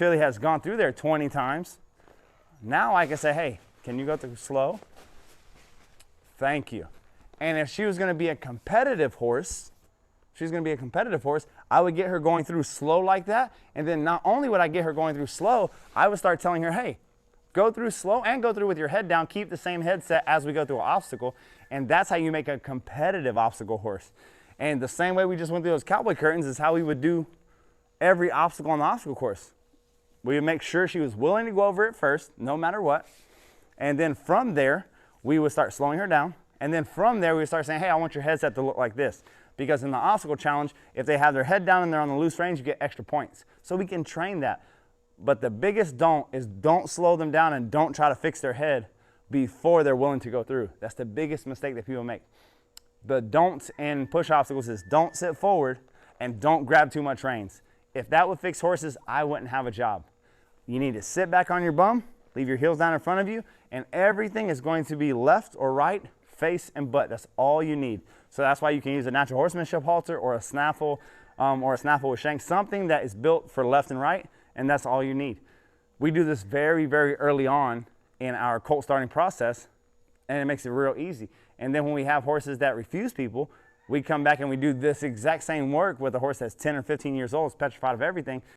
filly has gone through there 20 times. Now I can say, hey, can you go through slow? Thank you. And if she was going to be a competitive horse, I would get her going through slow like that. And then not only would I get her going through slow, I would start telling her, hey, go through slow and go through with your head down. Keep the same headset as we go through an obstacle. And that's how you make a competitive obstacle horse. And the same way we just went through those cowboy curtains is how we would do every obstacle on the obstacle course. We would make sure she was willing to go over it first, no matter what. And then from there, we would start slowing her down. And then from there, we would start saying, hey, I want your headset to look like this. Because in the obstacle challenge, if they have their head down and they're on the loose reins, you get extra points. So we can train that. But the biggest don't is don't slow them down and don't try to fix their head before they're willing to go through. That's the biggest mistake that people make. The don'ts in push obstacles is don't sit forward and don't grab too much reins. If that would fix horses, I wouldn't have a job. You need to sit back on your bum, leave your heels down in front of you, and everything is going to be left or right, face and butt. That's all you need. So that's why you can use a natural horsemanship halter or a snaffle with shank, something that is built for left and right, and that's all you need. We do this very, very early on in our colt starting process, and it makes it real easy. And then when we have horses that refuse people, we come back and we do this exact same work with a horse that's 10 or 15 years old, is petrified of everything.